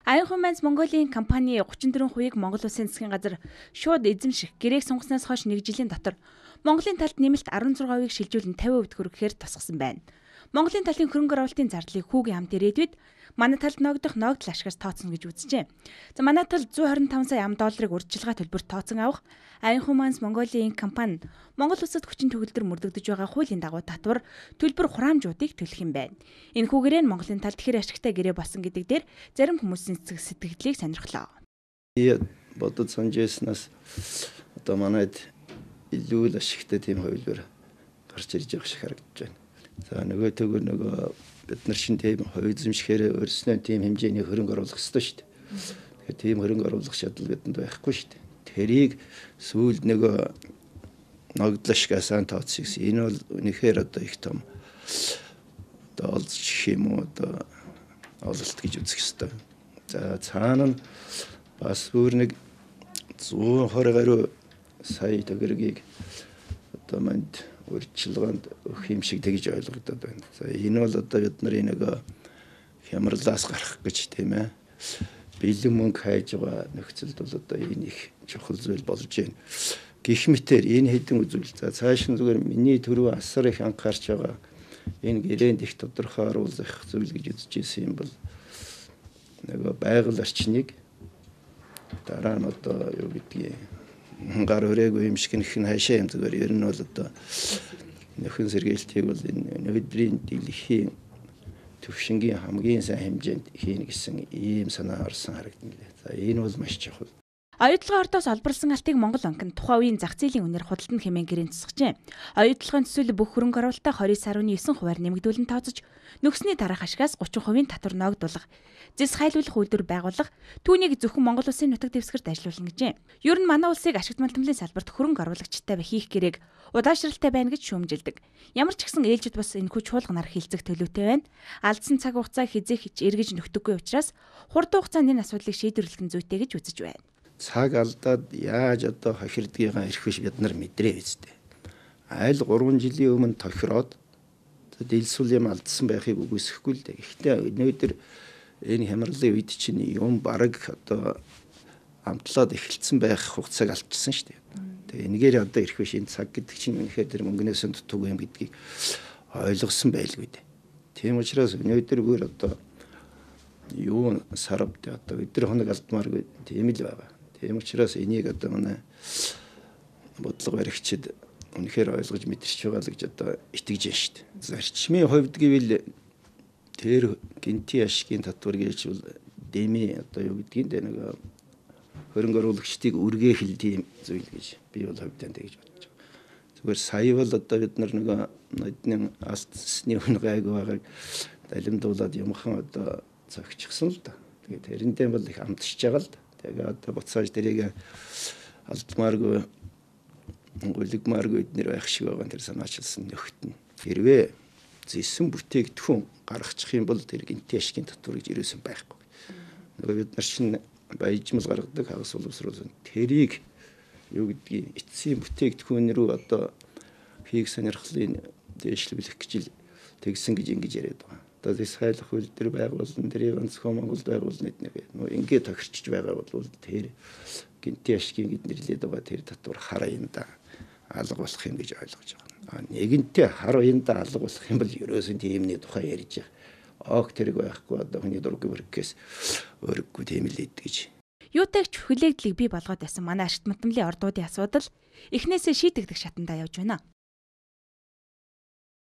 Аян Манс Монголын компани 34%-ийг Монгол Улсын засгийн газар шууд эзэмших гэрээг сунгацнаас хойш 1 жилийн дотор Монголын талд нэмэлт 16%-ийг шилжүүлэн 50% хүрэхээр тусгасан байна. Монголын талын хөрөнгө оруулалтын зардлыг хүүгийн хамт ирээдүйд манай талд ногдох ногдол ашигаас тооцно гэж үзжээ. За манай талд 125 сая $1 урьдчилгаа төлбөрт тооцон авах Аян Манс Монголын компани Монгол улсад хүчин төгөлдөр мөрдөгдөж байгаа хуулийн дагуу татвар төлбөр хураамжуудыг төлөх юм байна. Энэ хүүгээрээ Монголын талд хэр ашигтай гэрээ болсон гэдэг дээр зарим хүмүүсийн сэтгэлдлийг сонирхлоо. Бодод санжээснаас одоо манайд илүү л ашигтай тийм хувилбар гарч ирж байгаа шиг харагдаж байна. За нөгөө бид нар шин тийм хувь эзэмшихээр өөрснөө тийм хэмжээний хөрөнгө оруулах ёстой шүү дээ. Тэгэхээр тийм хөрөнгө оруулах шаардлага бидэнд байхгүй шүү дээ. Тэрийг сүүлд ногдлоо шигасаа тооцсоос энэ бол үнэхээр одоо их том одоо олзчих юм уу одоо ололт гэж үзэх ёстой. За цаана нь бас бүр нэг 120 гаруй сая төгрөгийг одоо манд урьдчилгаанд өгөх юм шиг тэгж ойлгогдоод байна. За энэ бол одоо бид нарын хямралаас гарах гэж тийм ээ. Бэлэн мөнгө хайж байгаа нөхцөлд бол одоо энэ их чухал зүйл болж байна. Гэх мэтээр энэ хэдэн үзүүл. За цааш нь зүгээр миний төрөө асар их анхаарч байгаа энэ гэрээнд их тодорхой оруулах зүйл гэж үзэж ирсэн юм бол байгаль орчныг дараа нь одоо юу гэдгийг гар өрөөгүй юм шиг нэх нь хайшаа юм зүгээр ер нь бол одоо нөхөн сэргээлтийг бол энэ өдрийн дэлхийн төвшингийн хамгийн сайн хэмжээнд хийнэ гэсэн ийм санаа орсон харагдана. За энэ бол маш чухал. Оюутлогын ордоос олборлсон алтыг Монгол банк нь тухайн үеийн зах зээлийн үнээр худалдан хэмээн гэрээнд засгажээ. Оюутлогын төсөл бүх хөрөнгө оруулалтаа 29.9% нэмэгдүүлэн тооцож нөхсний дараах ашигаас 30% татвар ногдуулах, зэс хайлуулах үйлдвэр байгуулах, түүнийг зөвхөн Монгол улсын нутаг дэвсгэрт ажиллуулна гэжээ. Ер нь манай улсыг ашигт малтмлын салбарт хөрөнгө оруулагчтай хийх гэрээг удаашралтай байна гэж шүүмжилдэг. Ямар ч гэсэн ээлжид бас энэхүү чуулганаар хилцэх төлөвтэй байна. Алдсан цаг хугацаа хизээх эргэж нөхдөггүй учраас хурдан хугацаанд энэ асуудлыг шийдвэрлэх нь зүйтэй гэж үзэж байна. Цаг алдаад яаж одоо хохирдгийгаа эрх биш бид нар мэдрээ үстэй. Айл 3 жилийн өмнө тохироод дэлсүүл юм алдсан байхыг үгүйсэхгүй л дээ. Гэхдээ өнөөдөр энэ хямралын үед чинь юм бараг одоо амтлаад эхэлсэн байх хугацааг алдчихсан шүү дээ. Тэгээ энэгээр одоо эрх биш энэ цаг гэдэг чинь үнэхээр тэр мөнгнөөс дутуу юм гэдгийг ойлгосон байлгүй дээ. Тийм учраас өнөөдөр бүр одоо юу сарвд одоо өдөр хоног алдмааргүй тийм л байгаа. Тийм учраас энийг одоо манай бодлого баригчид үнэхээр ойлгож мэдэрч байгаа л гэж одоо итгэж байна шүү дээ. Зарчмын хувьд гэвэл тэр гинти ашигын татвар гэж бол дэми одоо юу гэдгийг нэг хөрөнгө оруулагчдыг үргээх тийм зүйл гэж би бол хувьдаа тэгж бодож байгаа. Зүгээр сая бол одоо бид нар нодны алдсны хүн гайгүй байгааг далимдуулаад юмхан одоо зөгчихсөн л да. Тэгээд тэрэндээ бол их амтшиж байгаа л да. Тэгээд одоо буцааж тэрийг алдмааргүй гүлгмааргүй эднэр байх шиг байгаа тэр санаачилсан нөхтөн. Хэрвээ зэсэн бүтээгдэхүүн гаргачих юм бол тэр гинти ашигын татвар гэж ирээсэн байхгүй. Нөгөө бид нар чинь баяжмал гаргадаг хагас боловсруулсан. Тэрийг юу гэдгийг эцсийн бүтээгдэхүүн рүү одоо хийх сонирхлын дэвшлүүлэх гэж тэгсэн гэж ингэж яриад байгаа. Одоо зэс хайлах үйлдвэр байгуулсан тэрийг онцгой Монголд байгуулна гэдэг нэг ингээд тохирчж байгаа бол тэр гинти ашигын гэд нэрлээд байгаа тэр татвар хар аянда алга болох юм гэж ойлгож байгаа. Нэгэнтээ хар аянда алга болох юм бол ерөөсөн тиймний тухай ярьж байгаа. Тэр байхгүй одоо хүний дургүй бүркээс өөрөггүй тийм л ид гэж. Юутайгч хүлээгдлийг бий болгоод байсан манай ашигт малтмлын ордуудын асуудал эхнээсээ шийдэгдэх шатандаа явж байна.